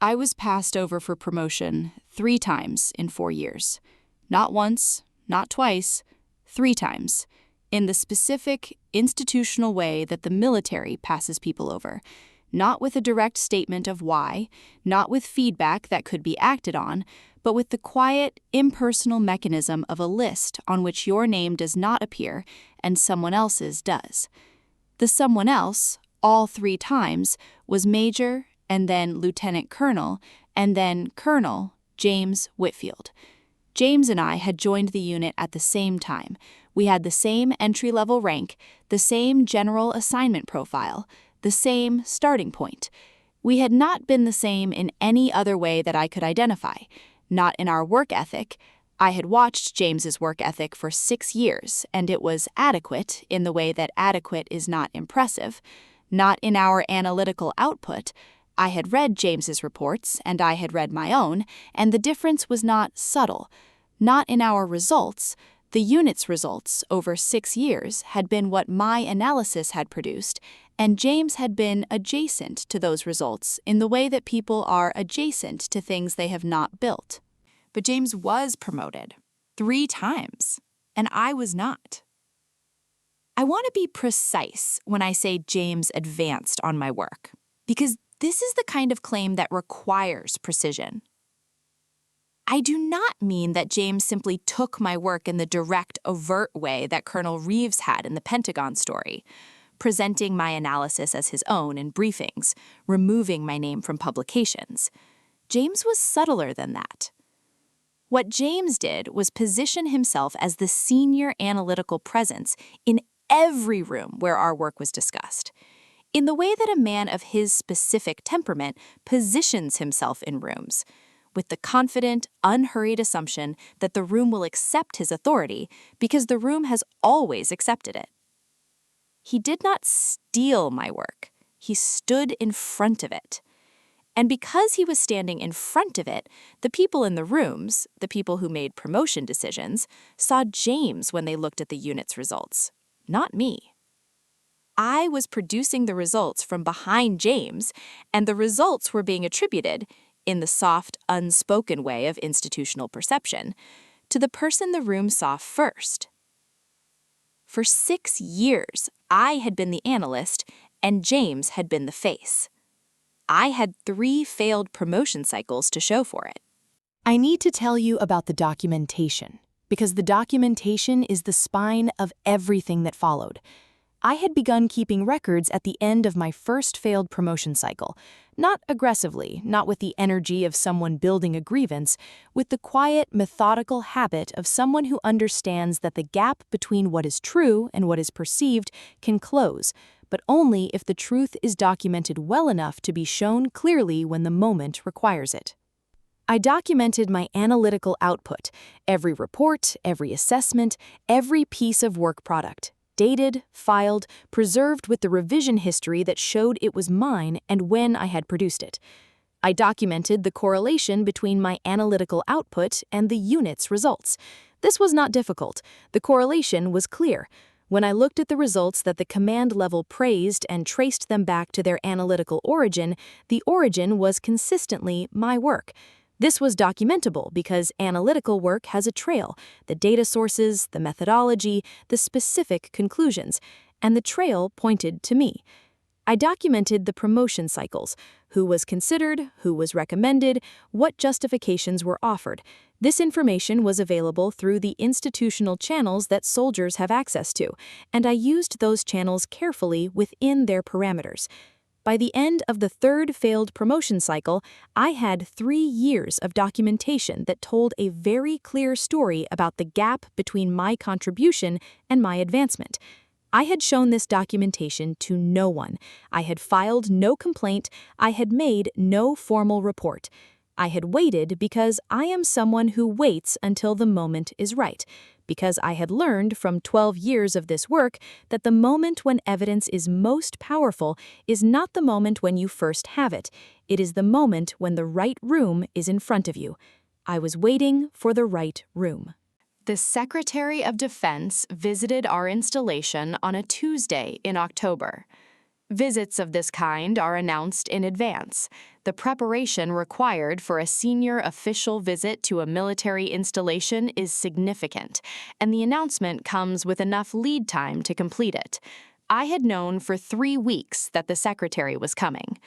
I was passed over for promotion 3 times in 4 years. Not once, not twice, 3 times, in the specific institutional way that the military passes people over. Not with a direct statement of why, not with feedback that could be acted on, but with the quiet, impersonal mechanism of a list on which your name does not appear and someone else's does. The someone else, all 3 times, was Major and then Lieutenant Colonel and then Colonel James Whitfield. James and I had joined the unit at the same time. We had the same entry-level rank, the same general assignment profile, the same starting point. We had not been the same in any other way that I could identify. Not in our work ethic. I had watched James's work ethic for 6 years, and it was adequate in the way that adequate is not impressive. Not in our analytical output. I had read James's reports, and I had read my own, and the difference was not subtle. Not in our results. The unit's results over 6 years had been what my analysis had produced, and James had been adjacent to those results in the way that people are adjacent to things they have not built. But James was promoted 3 times, and I was not. I want to be precise when I say James advanced on my work, because this is the kind of claim that requires precision. I do not mean that James simply took my work in the direct, overt way that Colonel Reeves had in the Pentagon story, presenting my analysis as his own in briefings, removing my name from publications. James was subtler than that. What James did was position himself as the senior analytical presence in every room where our work was discussed, in the way that a man of his specific temperament positions himself in rooms, with the confident, unhurried assumption that the room will accept his authority because the room has always accepted it. He did not steal my work. He stood in front of it. And because he was standing in front of it, the people in the rooms, the people who made promotion decisions, saw James when they looked at the unit's results, not me. I was producing the results from behind James, and the results were being attributed, in the soft, unspoken way of institutional perception, to the person the room saw first. For 6 years, I had been the analyst, and James had been the face. I had 3 failed promotion cycles to show for it. I need to tell you about the documentation, because the documentation is the spine of everything that followed. I had begun keeping records at the end of my first failed promotion cycle, not aggressively, not with the energy of someone building a grievance, with the quiet, methodical habit of someone who understands that the gap between what is true and what is perceived can close, but only if the truth is documented well enough to be shown clearly when the moment requires it. I documented my analytical output, every report, every assessment, every piece of work product. Dated, filed, preserved with the revision history that showed it was mine and when I had produced it. I documented the correlation between my analytical output and the unit's results. This was not difficult. The correlation was clear. When I looked at the results that the command level praised and traced them back to their analytical origin, the origin was consistently my work. This was documentable because analytical work has a trail, the data sources, the methodology, the specific conclusions, and the trail pointed to me. I documented the promotion cycles, who was considered, who was recommended, what justifications were offered. This information was available through the institutional channels that soldiers have access to, and I used those channels carefully within their parameters. By the end of the 3rd failed promotion cycle, I had 3 years of documentation that told a very clear story about the gap between my contribution and my advancement. I had shown this documentation to no one. I had filed no complaint. I had made no formal report. I had waited because I am someone who waits until the moment is right, because I had learned from 12 years of this work that the moment when evidence is most powerful is not the moment when you first have it. It is the moment when the right room is in front of you. I was waiting for the right room. The Secretary of Defense visited our installation on a Tuesday in October. Visits of this kind are announced in advance. The preparation required for a senior official visit to a military installation is significant, and the announcement comes with enough lead time to complete it. I had known for 3 weeks that the secretary was coming.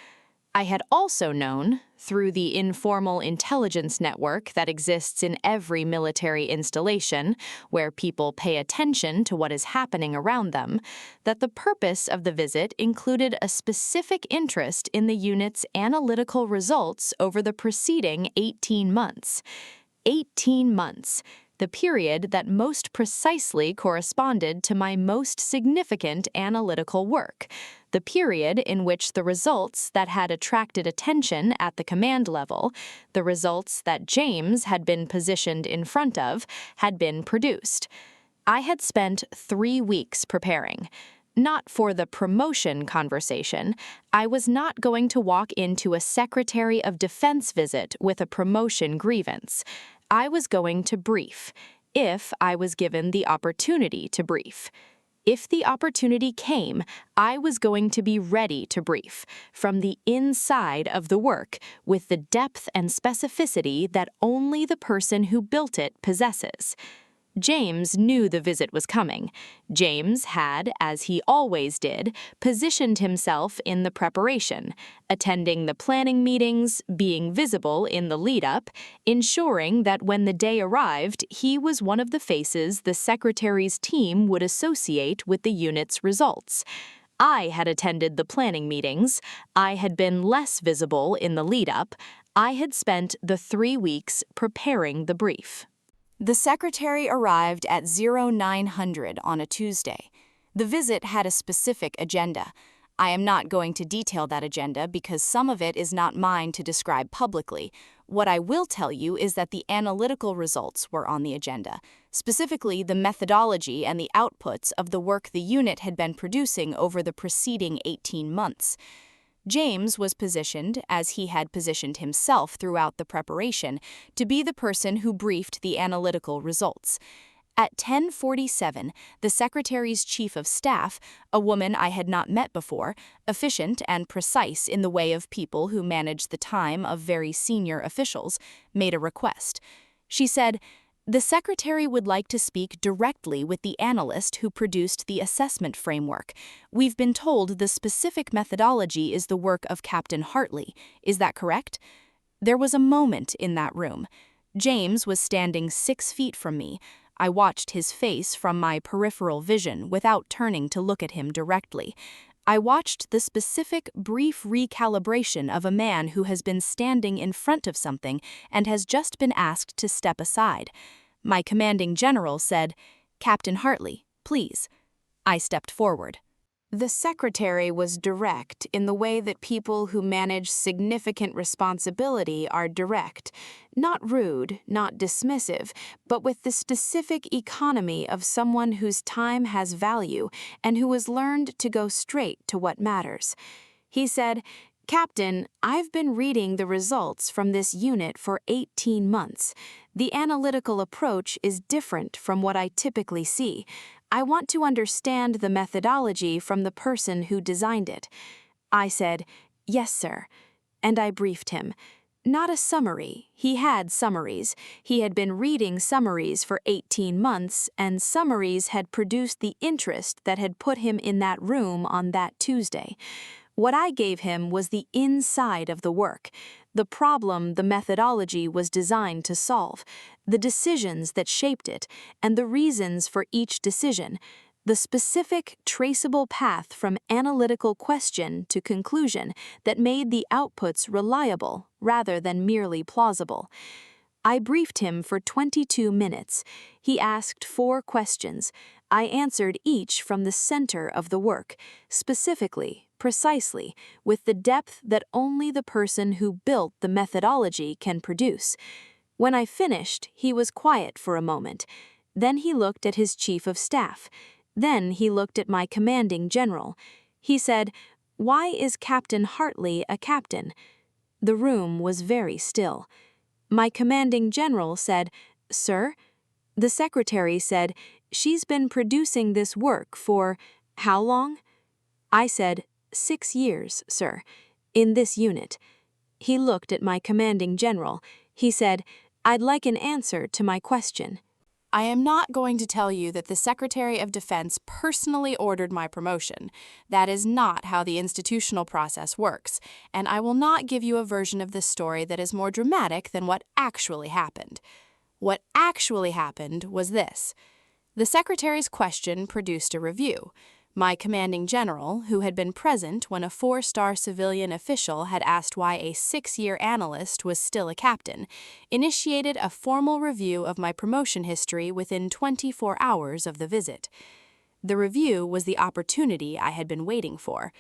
I had also known, through the informal intelligence network that exists in every military installation, where people pay attention to what is happening around them, that the purpose of the visit included a specific interest in the unit's analytical results over the preceding 18 months. 18 months. The period that most precisely corresponded to my most significant analytical work, the period in which the results that had attracted attention at the command level, the results that James had been positioned in front of, had been produced. I had spent 3 weeks preparing. Not for the promotion conversation. I was not going to walk into a Secretary of Defense visit with a promotion grievance. I was going to brief, if I was given the opportunity to brief. If the opportunity came, I was going to be ready to brief, from the inside of the work, with the depth and specificity that only the person who built it possesses. James knew the visit was coming. James had, as he always did, positioned himself in the preparation, attending the planning meetings, being visible in the lead-up, ensuring that when the day arrived, he was one of the faces the secretary's team would associate with the unit's results. I had attended the planning meetings. I had been less visible in the lead-up. I had spent the 3 weeks preparing the brief. The secretary arrived at 0900 on a Tuesday. The visit had a specific agenda. I am not going to detail that agenda because some of it is not mine to describe publicly. What I will tell you is that the analytical results were on the agenda, specifically the methodology and the outputs of the work the unit had been producing over the preceding 18 months. James was positioned, as he had positioned himself throughout the preparation, to be the person who briefed the analytical results. At 10:47, the Secretary's Chief of Staff, a woman I had not met before, efficient and precise in the way of people who manage the time of very senior officials, made a request. She said, "The Secretary would like to speak directly with the analyst who produced the assessment framework. We've been told the specific methodology is the work of Captain Hartley. Is that correct?" There was a moment in that room. James was standing 6 feet from me. I watched his face from my peripheral vision without turning to look at him directly. I watched the specific, brief recalibration of a man who has been standing in front of something and has just been asked to step aside. My commanding general said, "Captain Hartley, please." I stepped forward. The secretary was direct in the way that people who manage significant responsibility are direct, not rude, not dismissive, but with the specific economy of someone whose time has value and who has learned to go straight to what matters. He said, "Captain, I've been reading the results from this unit for 18 months. The analytical approach is different from what I typically see. I want to understand the methodology from the person who designed it." I said, "Yes, sir." And I briefed him. Not a summary. He had summaries. He had been reading summaries for 18 months, and summaries had produced the interest that had put him in that room on that Tuesday. What I gave him was the inside of the work, the problem the methodology was designed to solve, the decisions that shaped it, and the reasons for each decision, the specific, traceable path from analytical question to conclusion that made the outputs reliable rather than merely plausible. I briefed him for 22 minutes. He asked 4 questions. I answered each from the center of the work, specifically, precisely, with the depth that only the person who built the methodology can produce. When I finished, he was quiet for a moment. Then he looked at his chief of staff. Then he looked at my commanding general. He said, "Why is Captain Hartley a captain?" The room was very still. My commanding general said, "Sir?" The secretary said, "She's been producing this work for how long?" I said, 6 years, sir, in this unit. He looked at my commanding general. He said, "I'd like an answer to my question." I am not going to tell you that the Secretary of Defense personally ordered my promotion. That is not how the institutional process works, and I will not give you a version of this story that is more dramatic than what actually happened. What actually happened was this. The Secretary's question produced a review. My commanding general, who had been present when a 4-star civilian official had asked why a 6-year analyst was still a captain, initiated a formal review of my promotion history within 24 hours of the visit. The review was the opportunity I had been waiting for.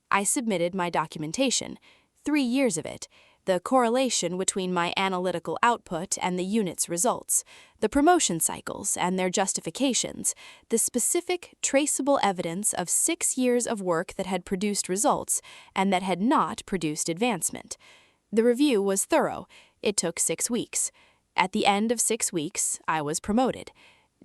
I submitted my documentation, 3 years of it, the correlation between my analytical output and the unit's results, the promotion cycles and their justifications, the specific, traceable evidence of 6 years of work that had produced results and that had not produced advancement. The review was thorough. It took 6 weeks. At the end of 6 weeks, I was promoted.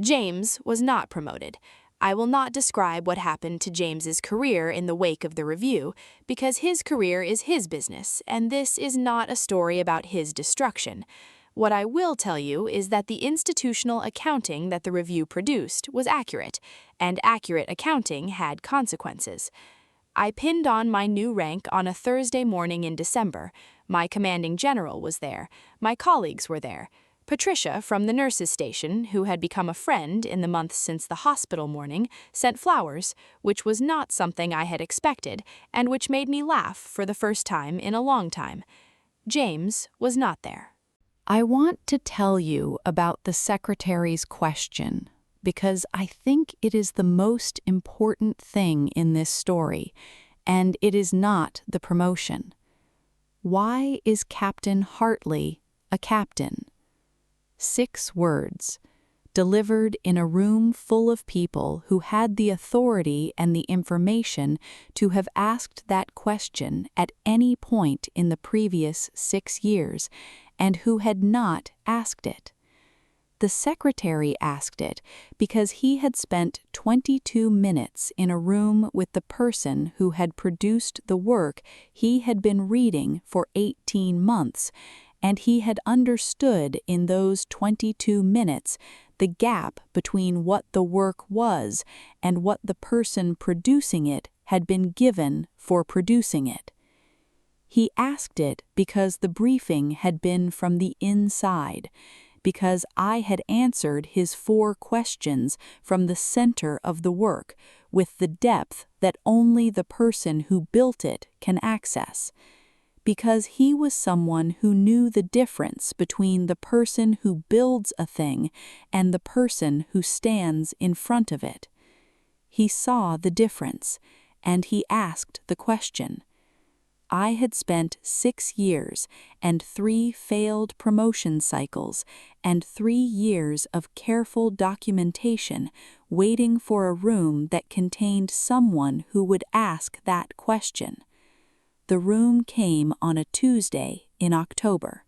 James was not promoted. I will not describe what happened to James's career in the wake of the review, because his career is his business, and this is not a story about his destruction. What I will tell you is that the institutional accounting that the review produced was accurate, and accurate accounting had consequences. I pinned on my new rank on a Thursday morning in December. My commanding general was there. My colleagues were there. Patricia from the nurses' station, who had become a friend in the months since the hospital morning, sent flowers, which was not something I had expected, and which made me laugh for the first time in a long time. James was not there. I want to tell you about the Secretary's question because I think it is the most important thing in this story, and it is not the promotion. Why is Captain Hartley a captain? 6 words, delivered in a room full of people who had the authority and the information to have asked that question at any point in the previous 6 years, and who had not asked it. The Secretary asked it because he had spent 22 minutes in a room with the person who had produced the work he had been reading for 18 months, and he had understood in those 22 minutes the gap between what the work was and what the person producing it had been given for producing it. He asked it because the briefing had been from the inside, because I had answered his 4 questions from the center of the work with the depth that only the person who built it can access. Because he was someone who knew the difference between the person who builds a thing and the person who stands in front of it. He saw the difference, and he asked the question. I had spent 6 years and 3 failed promotion cycles and 3 years of careful documentation waiting for a room that contained someone who would ask that question. The room came on a Tuesday in October.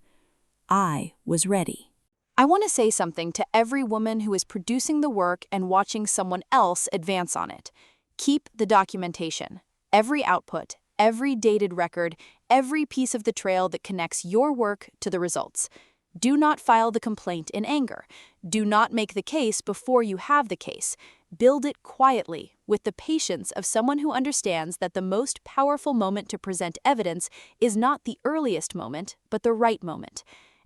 I was ready. I want to say something to every woman who is producing the work and watching someone else advance on it. Keep the documentation. Every output, every dated record, every piece of the trail that connects your work to the results. Do not file the complaint in anger. Do not make the case before you have the case. Build it quietly, with the patience of someone who understands that the most powerful moment to present evidence is not the earliest moment, but the right moment.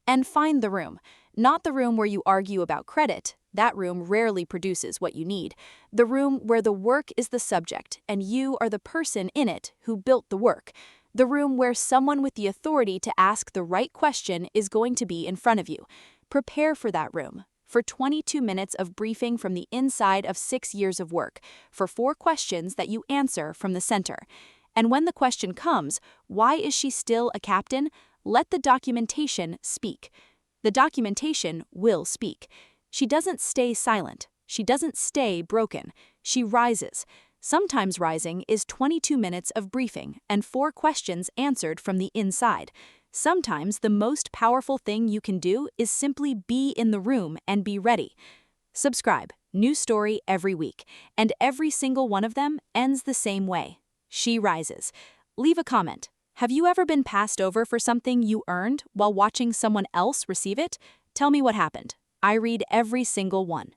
And find the room. Not the room where you argue about credit. That room rarely produces what you need. The room where the work is the subject, and you are the person in it who built the work. The room where someone with the authority to ask the right question is going to be in front of you. Prepare for that room. For 22 minutes of briefing from the inside of 6 years of work, for 4 questions that you answer from the center. And when the question comes, why is she still a captain? Let the documentation speak. The documentation will speak. She doesn't stay silent. She doesn't stay broken. She rises. Sometimes rising is 22 minutes of briefing and 4 questions answered from the inside. Sometimes the most powerful thing you can do is simply be in the room and be ready. Subscribe. New story every week, and every single one of them ends the same way. She rises. Leave a comment. Have you ever been passed over for something you earned while watching someone else receive it? Tell me what happened. I read every single one.